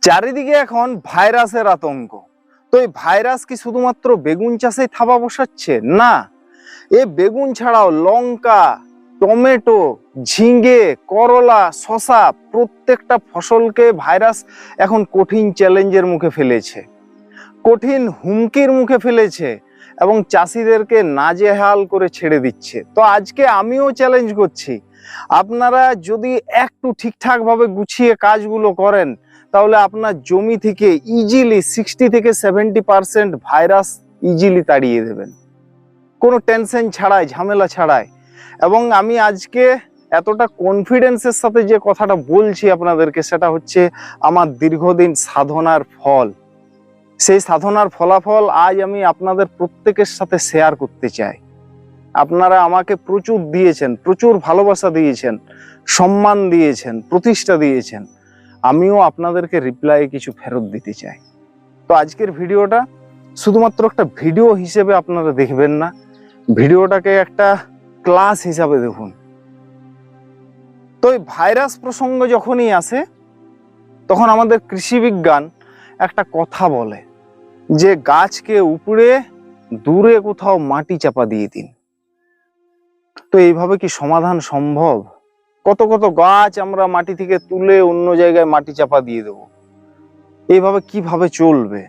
চারিদিকে এখন ভাইরাসের আতঙ্ক। তো এই ভাইরাস কি শুধুমাত্র বেগুন চাষেই থাবা বসাচ্ছে? না, এ বেগুন ছাড়াও লঙ্কা, টমেটো, ঝিঙে, করলা, শসা প্রত্যেকটা ফসলকে ভাইরাস এখন কঠিন চ্যালেঞ্জের মুখে ফেলেছে, কঠিন হুমকির মুখে ফেলেছে এবং চাষিদেরকে নাজেহাল করে ছেড়ে দিচ্ছে। তো আজকে আমিও চ্যালেঞ্জ করছি, আপনারা যদি একটু ঠিকঠাক ভাবে গুছিয়ে কাজগুলো করেন তাহলে আপনার জমি থেকে ইজিলি 60 থেকে 70% ভাইরাস ইজিলি তাড়িয়ে দেবেন, কোনো টেনশন ছাড়াই, ঝামেলা ছাড়াই। এবং আমি আজকে এতটা কনফিডেন্সের সাথে যে কথাটা বলছি আপনাদেরকে, সেটা হচ্ছে আমার দীর্ঘদিন সাধনার ফল। সেই সাধনার ফলাফল আজ আমি আপনাদের প্রত্যেকের সাথে শেয়ার করতে চাই। আপনারা আমাকে প্রচুর দিয়েছেন, প্রচুর ভালোবাসা দিয়েছেন, সম্মান দিয়েছেন, প্রতিষ্ঠা দিয়েছেন। আমিও আপনাদেরকে রিপ্লাই কিছু ফেরত দিতে চাই। তো আজকের ভিডিওটা শুধুমাত্র একটা ভিডিও হিসেবে আপনারা দেখবেন না, ভিডিওটাকে একটা ক্লাস হিসাবে দেখুন। তো এই ভাইরাস প্রসঙ্গ যখনই আসে তখন আমাদের কৃষি বিজ্ঞান একটা কথা বলে যে গাছকে উপড়ে দূরে কোথাও মাটি চাপা দিয়ে দিন। তো এইভাবে কি সমাধান সম্ভব? কত কত গাছ আমরা মাটি থেকে তুলে অন্য জায়গায় মাটি চাপা দিয়ে দেব, এইভাবে কিভাবে চলবে?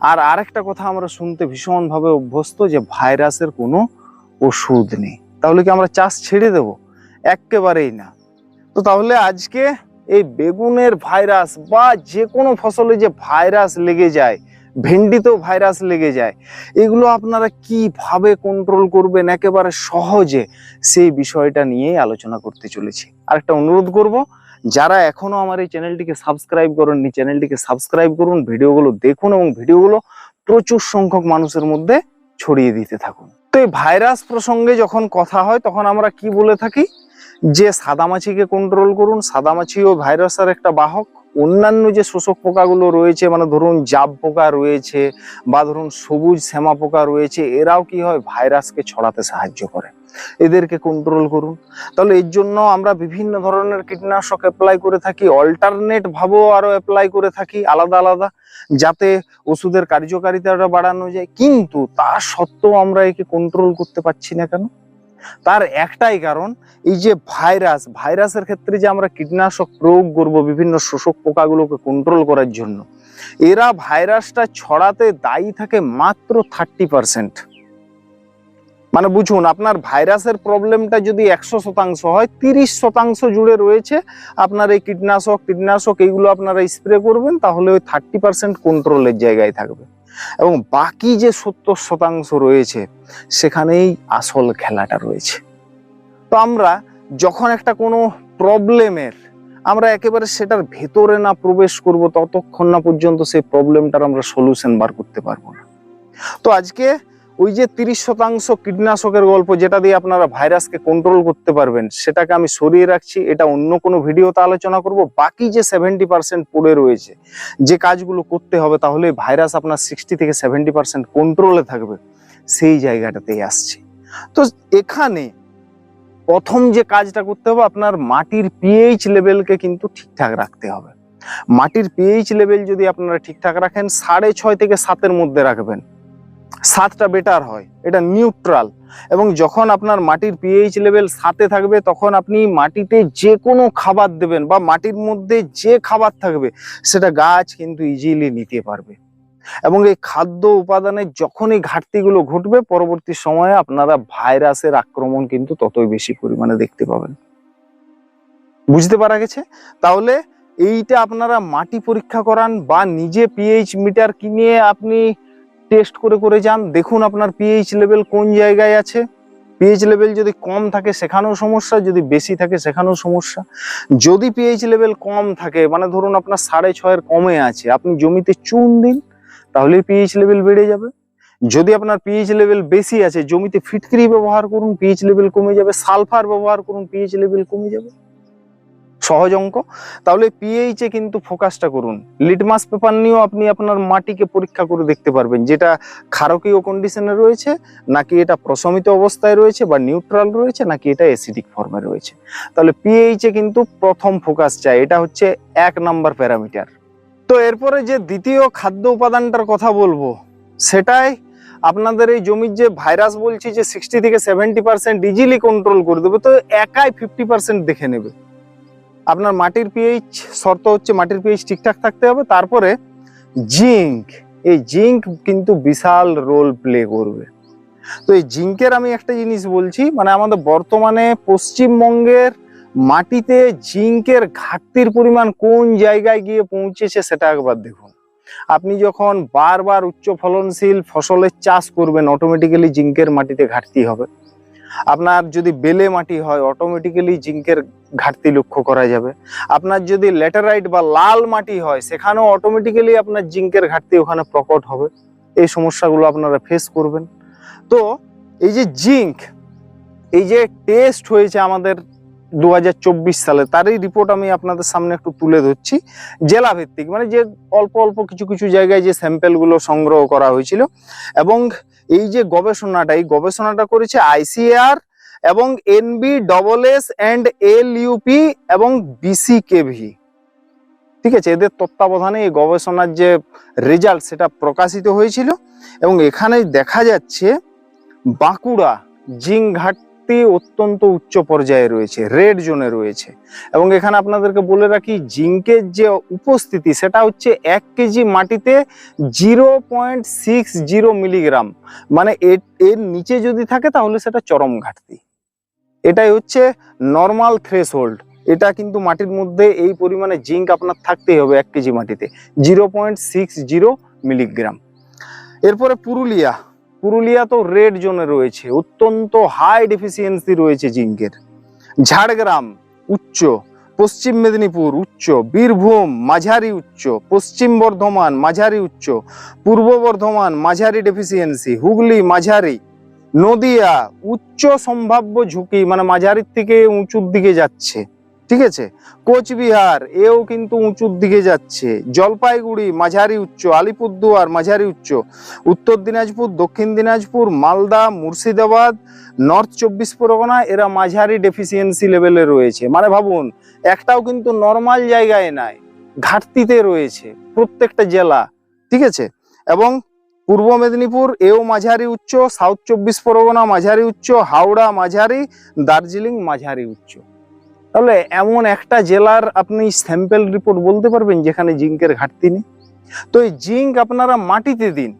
আর আরেকটা কথা আমরা শুনতে ভীষণ ভাবে অভ্যস্ত যে ভাইরাসের কোনো ওষুধ নেই। তাহলে কি আমরা চাষ ছেড়ে দেব? একেবারেই না। তো তাহলে আজকে এই বেগুনের ভাইরাস বা যে কোনো ফসলে যে ভাইরাস লেগে যায়, ভেন্ডিতেও ভাইরাস লেগে যায়, এগুলো আপনারা কিভাবে কন্ট্রোল করবেন একেবারে সহজে, সেই বিষয়টা নিয়েই আলোচনা করতে চলেছি। আরেকটা অনুরোধ করব, যারা এখনো আমার এই চ্যানেলটিকে সাবস্ক্রাইব করেননি, চ্যানেলটিকে সাবস্ক্রাইব করুন, ভিডিওগুলো দেখুন এবং ভিডিওগুলো প্রচুর সংখ্যক মানুষের মধ্যে ছড়িয়ে দিতে থাকুন। তো এই ভাইরাস প্রসঙ্গে যখন কথা হয় তখন আমরা কি বলে থাকি যে সাদামাছিকে কন্ট্রোল করুন। সাদামাছিও ভাইরাসের একটা বাহক। অন্যান্য যে শোষক পোকাগুলো রয়েছে, মানে ধরুন জাব পোকা রয়েছে বা ধরুন সবুজ শ্যামা পোকা রয়েছে, এরাও কি হয় ভাইরাসকে ছড়াতে সাহায্য করে। এদেরকে কন্ট্রোল করুন। তাহলে এর জন্য আমরা বিভিন্ন ধরনের কীটনাশক অ্যাপ্লাই করে থাকি, অল্টারনেট ভাবেও আরো অ্যাপ্লাই করে থাকি আলাদা আলাদা, যাতে ওষুধের কার্যকারিতাটা বাড়ানো যায়। কিন্তু তা সত্ত্বেও আমরা একে কন্ট্রোল করতে পারছি না কেন? তার একটাই কারণ, এই যে ভাইরাসের ক্ষেত্রে যে আমরা কীটনাশক প্রয়োগ করব বিভিন্ন শোষক পোকাগুলোকে কন্ট্রোল করার জন্য, এরা ভাইরাসটা ছড়াতে দায়ী থাকে মাত্র 30%। মানে বুঝুন, আপনার ভাইরাসের প্রবলেমটা যদি 100% হয়, 30% জুড়ে রয়েছে আপনার এই কীটনাশক এইগুলো আপনারা স্প্রে করবেন, তাহলে ওই 30% কন্ট্রোলের জায়গায় থাকবে এবং বাকি যে 70% রয়েছে সেখানেই আসল খেলাটা রয়েছে। তো আমরা যখন একটা কোনো প্রবলেমের আমরা একেবারে সেটার ভেতরে না প্রবেশ করব, ততক্ষণ না পর্যন্ত সেই প্রবলেমটার আমরা সলিউশন বার করতে পারবো না। তো আজকে ওই যে 30% কীটনাশকের গল্প, যেটা দিয়ে আপনারা ভাইরাসকে কন্ট্রোল করতে পারবেন, সেটাকে আমি সরিয়ে রাখছি, এটা অন্য কোনো ভিডিওতে আলোচনা করব। বাকি যে 70% পড়ে রয়েছে, যে কাজগুলো করতে হবে তাহলে ভাইরাস আপনার 60 থেকে 70% কন্ট্রোলে থাকবে, সেই জায়গাটাতেই আসছে। তো এখানে প্রথম যে কাজটা করতে হবে, আপনার মাটির পিএইচ লেভেলকে কিন্তু ঠিকঠাক রাখতে হবে। মাটির পিএইচ লেভেল যদি আপনারা ঠিকঠাক রাখেন, 6.5 থেকে 7-এর মধ্যে রাখবেন, 7টা বেটার হয়, এটা নিউট্রাল। এবং যখন আপনার মাটির পিএইচ লেভেল 7-এ থাকবে, তখন আপনি মাটিতে যে কোনো খাবার দেবেন বা মাটির মধ্যে যে খাবার থাকবে সেটা গাছ কিন্তু ইজিলি নিতে পারবে। এবং এই খাদ্য উপাদানের যখনই ঘাটতিগুলো ঘটবে, পরবর্তী সময়ে আপনারা ভাইরাসের আক্রমণ কিন্তু ততই বেশি পরিমাণে দেখতে পাবেন। বুঝতে পারা গেছে? তাহলে এইটা আপনারা মাটি পরীক্ষা করান বা নিজে পিএইচ মিটার কিনে আপনি টেস্ট করে যান, দেখুন আপনার পিএইচ লেভেল কোন জায়গায় আছে। পিএইচ লেভেল যদি কম থাকে সেখানেও সমস্যা, যদি বেশি থাকে সেখানেও সমস্যা। যদি পিএইচ লেভেল কম থাকে, মানে ধরুন আপনার 6.5-এর কমে আছে, আপনি জমিতে চুন দিন, তাহলে পিএইচ লেভেল বেড়ে যাবে। যদি আপনার পিএইচ লেভেল বেশি আছে, জমিতে ফিটকিরি ব্যবহার করুন, পিএইচ লেভেল কমে যাবে। সালফার ব্যবহার করুন, পিএইচ লেভেল কমে যাবে। সহজ অঙ্ক। তাহলে পিএইচ এ কিন্তু ফোকাসটা করুন। লিটমাস পেপার নিয়েও আপনি আপনার মাটিকে পরীক্ষা করে দেখতে পারবেন, যেটা ক্ষারকীয় কন্ডিশনে রয়েছে নাকি এটা প্রশমিত অবস্থায় রয়েছে বা নিউট্রাল রয়েছে নাকি এটা অ্যাসিডিক ফর্মে রয়েছে। তাহলে পিএইচ এ কিন্তু প্রথম ফোকাস চাই, এটা হচ্ছে 1 নাম্বার প্যারামিটার। তো এরপরে যে দ্বিতীয় খাদ্য উপাদানটার কথা বলবো, সেটাই আপনাদের এই জমির যে ভাইরাস বলছি যে 60 থেকে 70% ইজিলি কন্ট্রোল করে দেবে, তো একাই 50% দেখে নেবে। আপনার মাটির পিএইচ শর্ত হচ্ছে মাটির পিএইচ ঠিকঠাক থাকতে হবে। তারপরে জিঙ্ক, এই জিঙ্ক কিন্তু বিশাল রোল প্লে করবে। তো এই জিঙ্কের আমি একটা জিনিস বলছি, মানে আমাদের বর্তমানে পশ্চিমবঙ্গের মাটিতে জিঙ্কের ঘাটতির পরিমাণ কোন জায়গায় গিয়ে পৌঁছেছে সেটা একবার দেখুন। আপনি যখন বারবার উচ্চ ফলনশীল ফসলের চাষ করবেন, অটোমেটিক্যালি জিঙ্কের মাটিতে ঘাটতি হবে। আপনার যদি বেলে মাটি হয়, অটোমেটিক্যালি জিঙ্কের ঘাটতি লক্ষ্য করা যাবে। আপনার যদি ল্যাটেরাইট বা লাল মাটি হয়, সেখানেও অটোমেটিক্যালি আপনার জিঙ্কের ঘাটতি ওখানে প্রকট হবে। এই সমস্যাগুলো আপনারা ফেস করবেন। তো এই যে জিঙ্ক, এই যে টেস্ট হয়েছে আমাদের 2024 সালে, তারই রিপোর্ট আমি আপনাদের সামনে একটু তুলে ধরছি। জেলা ভিত্তিক, মানে যে অল্প অল্প কিছু কিছু জায়গায় যে স্যাম্পেলগুলো সংগ্রহ করা হয়েছিল, এবং এই যে গবেষণাটা, এই গবেষণাটা করেছে আইসিএআর এবং NBSS অ্যান্ড LUP এবং BCKV। ঠিক আছে, এদের তত্ত্বাবধানে এই গবেষণার যে রেজাল্ট সেটা প্রকাশিত হয়েছিল। এবং এখানে দেখা যাচ্ছে বাঁকুড়া জিঙ্ক ঘাটতি অত্যন্ত উচ্চ পর্যায়ে রয়েছে, রেড জোনে রয়েছে। এবং এখানে আপনাদেরকে বলে রাখি, জিঙ্কের যে উপস্থিতি সেটা হচ্ছে 1 কেজি মাটিতে 0.60 মিলিগ্রাম, মানে এর নিচে যদি থাকে তাহলে সেটা চরম ঘাটতি। এটাই হচ্ছে নর্মাল থ্রেশহোল্ড। এটা কিন্তু মাটির মধ্যে এই পরিমাণে জিঙ্ক আপনার থাকতেই হবে 1 কেজি মাটিতে, 0.60 মিলিগ্রাম। এরপরে পুরুলিয়া তো রেড জোনে রয়েছে, অত্যন্ত হাই ডেফিসিয়েন্সি রয়েছে জিঙ্কের। ঝাড়গ্রাম উচ্চ, পশ্চিম মেদিনীপুর উচ্চ, বীরভূম মাঝারি উচ্চ, পশ্চিম বর্ধমান মাঝারি উচ্চ, পূর্ব বর্ধমান মাঝারি ডেফিসিয়েন্সি, হুগলি মাঝারি, নদিয়া উচ্চ সম্ভাব্য ঝুঁকি, মানে মাঝারির থেকে উঁচুর দিকে যাচ্ছে। ঠিক আছে, কোচবিহার এও কিন্তু উঁচুর দিকে যাচ্ছে, জলপাইগুড়ি মাঝারি উচ্চ, আলিপুরদুয়ার মাঝারি উচ্চ, উত্তর দিনাজপুর, দক্ষিণ দিনাজপুর, মালদা, মুর্শিদাবাদ, নর্থ 24 পরগনা এরা মাঝারি ডেফিসিয়েন্সি লেভেলে রয়েছে। মানে ভাবুন, একটাও কিন্তু নর্মাল জায়গায় নাই, ঘাটতিতে রয়েছে প্রত্যেকটা জেলা। ঠিক আছে, এবং পূর্ব মেদিনীপুর এও মাঝারি উচ্চ, সাউথ 24 পরগনা মাঝারি উচ্চ, হাওড়া মাঝারি, দার্জিলিং মাঝারি উচ্চ। তাহলে এমন একটা জেলার আপনি স্যাম্পেল রিপোর্ট বলতে পারবেন যেখানে জিঙ্কের ঘাটতি নেই? তো এই জিঙ্ক আপনারা মাটিতে দিন,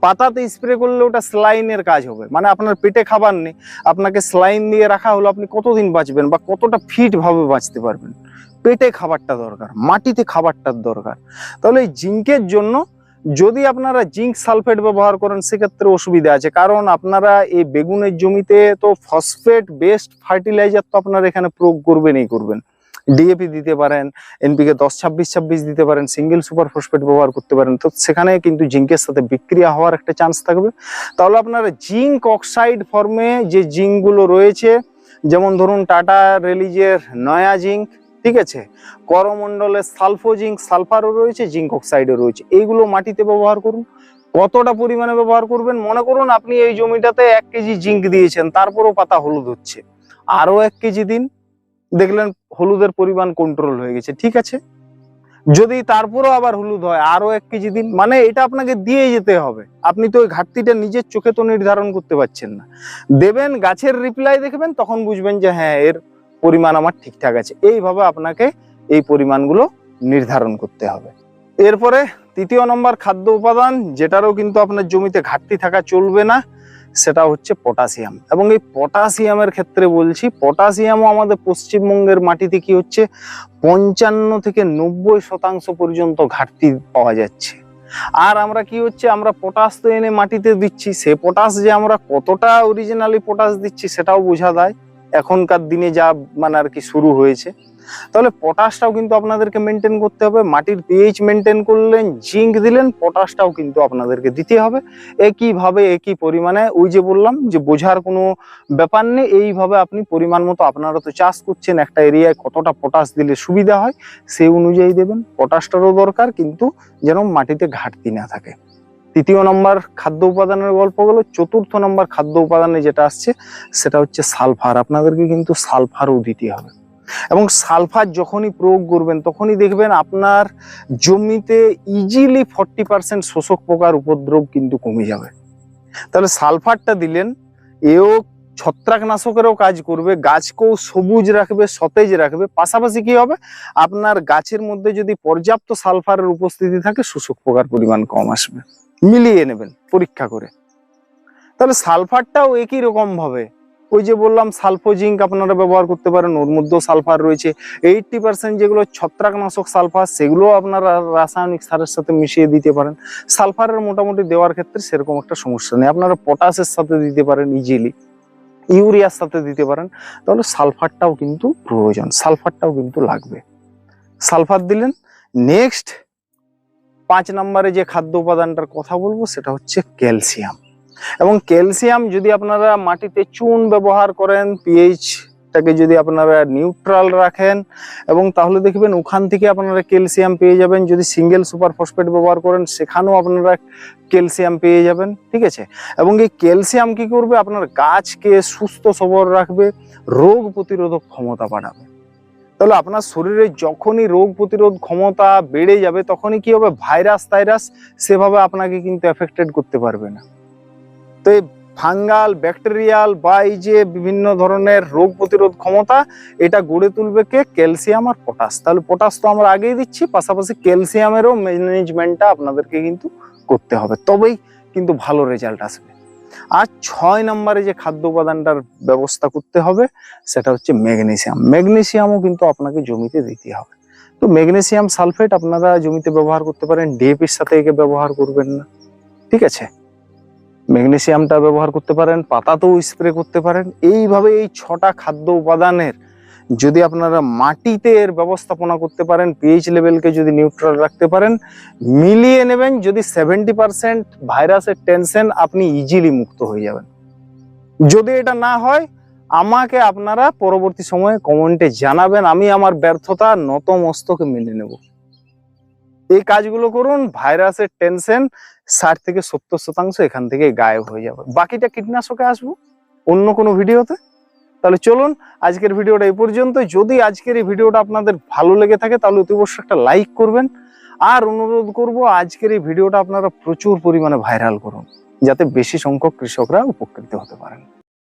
পাতাতে স্প্রে করলে ওটা স্লাইনের কাজ হবে। মানে আপনার পেটে খাবার নেই, আপনাকে স্লাইন দিয়ে রাখা হলো, আপনি কতদিন বাঁচবেন বা কতটা ফিট ভাবে বাঁচতে পারবেন? পেটে খাবারটা দরকার, মাটিতে খাবারটার দরকার। তাহলে এই জিঙ্কের জন্য যদি আপনারা জিঙ্ক সালফেট ব্যবহার করেন সেক্ষেত্রে অসুবিধা আছে, কারণ আপনারা এই বেগুনের জমিতে তো ফসফেট বেসড ফার্টিলাইজার তো আপনারা এখানে প্রয়োগ করবেনই করবেন। ডিএপি দিতে পারেন, NPK 10-26-26 দিতে পারেন, সিঙ্গেল সুপার ফসফেট ব্যবহার করতে পারেন। তো সেখানে কিন্তু জিঙ্কের সাথে বিক্রিয়া হওয়ার একটা চান্স থাকবে। তাহলে আপনারা জিঙ্ক অক্সাইড ফর্মে যে জিঙ্কগুলো রয়েছে, যেমন ধরুন টাটা রিলিজের নয়া জিঙ্ক, ঠিক আছে, করমণ্ডলের সালফো জিঙ্ক, সালফারও রয়েছে, জিঙ্ক অক্সাইডও রয়েছে, এইগুলো মাটিতে ব্যবহার করুন। কতটা পরিমাণে ব্যবহার করবেন? মনে করুন আপনি এই জমিটাতে 1 কেজি জিঙ্ক দিয়েছেন, তারপরও পাতা হলুদ হচ্ছে, আরো 1 কেজি দিন, দেখলেন হলুদের পরিমাণ কন্ট্রোল হয়ে গেছে। ঠিক আছে, যদি তারপরও আবার হলুদ হয় আরো 1 কেজি দিন, মানে এটা আপনাকে দিয়ে যেতে হবে। আপনি তো ওই ঘাটতিটা নিজের চোখে তো নির্ধারণ করতে পারছেন না, দেবেন, গাছের রিপ্লাই দেখবেন, তখন বুঝবেন যে হ্যাঁ এর পরিমাণ আমার ঠিকঠাক আছে। এইভাবে আপনাকে এই পরিমাণগুলো নির্ধারণ করতে হবে। এরপরে 3য় নম্বর খাদ্য উপাদান, যেটারও কিন্তু আপনার জমিতে ঘাটতি থাকা চলবে না, সেটা হচ্ছে পটাশিয়াম। এবং এই পটাশিয়ামের ক্ষেত্রে বলছি, পটাশিয়ামও আমাদের পশ্চিমবঙ্গের মাটিতে কি হচ্ছে, 55 থেকে 90% পর্যন্ত ঘাটতি পাওয়া যাচ্ছে। আর আমরা কি হচ্ছে, আমরা পটাশ তো এনে মাটিতে দিচ্ছি, সে পটাশ যে আমরা কতটা অরিজিনালি পটাশ দিচ্ছি সেটাও বোঝা যায় এখনকার দিনে যা মানে আর কি শুরু হয়েছে। তাহলে পটাশটাও কিন্তু আপনাদেরকে মেনটেন করতে হবে। মাটির পিএইচ মেনটেন করলেন, জিঙ্ক দিলেন, পটাশটাও কিন্তু আপনাদেরকে দিতে হবে একইভাবে, একই পরিমাণে। ওই যে বললাম যে বোঝার কোনো ব্যাপার নেই, এইভাবে আপনি পরিমাণ মতো, আপনারা তো চাষ করছেন, একটা এরিয়ায় কতটা পটাশ দিলে সুবিধা হয় সেই অনুযায়ী দেবেন। পটাশটারও দরকার, কিন্তু যেন মাটিতে ঘাটতি না থাকে। 3য় নম্বর খাদ্য উপাদানের গল্প গেল। 4র্থ নম্বর খাদ্য উপাদানে যেটা আসছে সেটা হচ্ছে সালফার। আপনাদেরকে কিন্তু সালফারও দিতে হবে। এবং সালফার যখনই প্রয়োগ করবেন তখনই দেখবেন আপনার জমিতে ইজিলি 40% শোষক পোকার উপদ্রব কিন্তু কমে যাবে। তাহলে সালফারটা দিলেন, এও ছত্রাকনাশকেরও কাজ করবে, গাছকেও সবুজ রাখবে, সতেজ রাখবে। পাশাপাশি কি হবে, আপনার গাছের মধ্যে যদি পর্যাপ্ত সালফারের উপস্থিতি থাকে শোষক পোকার পরিমাণ কম আসবে। মিলিয়ে নেবেন পরীক্ষা করে। তাহলে সালফারটাও একই রকম ভাবে, ওই যে বললাম সালফোজিঙ্ক আপনারা ব্যবহার করতে পারেন, ওর মধ্যেও সালফার রয়েছে। 80% যেগুলো ছত্রাকনাশক সালফার সেগুলো আপনারা রাসায়নিক সারের সাথে মিশিয়ে দিতে পারেন। সালফারের মোটামুটি দেওয়ার ক্ষেত্রে সেরকম একটা সমস্যা নেই, আপনারা পটাশের সাথে দিতে পারেন ইজিলি, ইউরিয়ার সাথে দিতে পারেন। তাহলে সালফারটাও কিন্তু প্রয়োজন, সালফারটাও কিন্তু লাগবে। সালফার দিলেন। নেক্সট 5 নম্বরে যে খাদ্য উপাদানটার কথা বলবো সেটা হচ্ছে ক্যালসিয়াম। এবং ক্যালসিয়াম যদি আপনারা মাটিতে চুন ব্যবহার করেন, পিএইচটাকে যদি আপনারা নিউট্রাল রাখেন, এবং তাহলে দেখবেন ওখান থেকে আপনারা ক্যালসিয়াম পেয়ে যাবেন। যদি সিঙ্গেল সুপার ফসফেট ব্যবহার করেন সেখানেও আপনারা ক্যালসিয়াম পেয়ে যাবেন, ঠিক আছে। এবং এই ক্যালসিয়াম কি করবে, আপনার গাছকে সুস্থ সবল রাখবে, রোগ প্রতিরোধক ক্ষমতা বাড়াবে। তাহলে আপনার শরীরে যখনই রোগ প্রতিরোধ ক্ষমতা বেড়ে যাবে তখনই কি হবে, ভাইরাস সেভাবে আপনাকে কিন্তু এফেক্টেড করতে পারবে না। তো এই ফাঙ্গাল, ব্যাকটেরিয়াল বা এই যে বিভিন্ন ধরনের রোগ প্রতিরোধ ক্ষমতা, এটা গড়ে তুলবে কে, ক্যালসিয়াম আর পটাশ। তাহলে পটাশ তো আমরা আগেই দিচ্ছি, পাশাপাশি ক্যালসিয়ামেরও ম্যানেজমেন্টটা আপনাদেরকে কিন্তু করতে হবে, তবেই কিন্তু ভালো রেজাল্ট আসবে। আর 6 নম্বরে যে খাদ্য উপাদানটার ব্যবস্থা করতে হবে সেটা হচ্ছে ম্যাগনেসিয়াম। ম্যাগনেসিয়ামও কিন্তু আপনাকে জমিতে দিতে হবে। তো ম্যাগনেসিয়াম সালফেট আপনারা জমিতে ব্যবহার করতে পারেন, ডিএপির সাথে একে ব্যবহার করবেন না, ঠিক আছে। ম্যাগনেসিয়ামটা ব্যবহার করতে পারেন, পাতাতেও স্প্রে করতে পারেন। এইভাবে এই 6টা খাদ্য উপাদানের যদি আপনারা মাটিতে এর ব্যবস্থাপনা করতে পারেন, পিএইচ লেভেলকে যদি নিউট্রাল রাখতে পারেন, মিলিয়ে নেবেন, যদি 70% ভাইরাসের টেনশন, আপনি ইজিলি মুক্ত হয়ে যাবেন। যদি এটা না হয় আমাকে আপনারা পরবর্তী সময়ে কমেন্টে জানাবেন, আমি আমার ব্যর্থতা নত মস্তকে মেনে নেব। এই কাজগুলো করুন, ভাইরাসের টেনশন 60 থেকে 70% এখান থেকে গায়েব হয়ে যাবে। বাকিটা কীটনাশকে আসবো অন্য কোনো ভিডিওতে। তাহলে চলুন আজকের ভিডিওটা এই পর্যন্ত। যদি আজকের এই ভিডিওটা আপনাদের ভালো লেগে থাকে তাহলে অতি অবশ্যই একটা লাইক করবেন, আর অনুরোধ করব আজকের এই ভিডিওটা আপনারা প্রচুর পরিমাণে ভাইরাল করুন, যাতে বেশি সংখ্যক কৃষকরা উপকৃত হতে পারেন।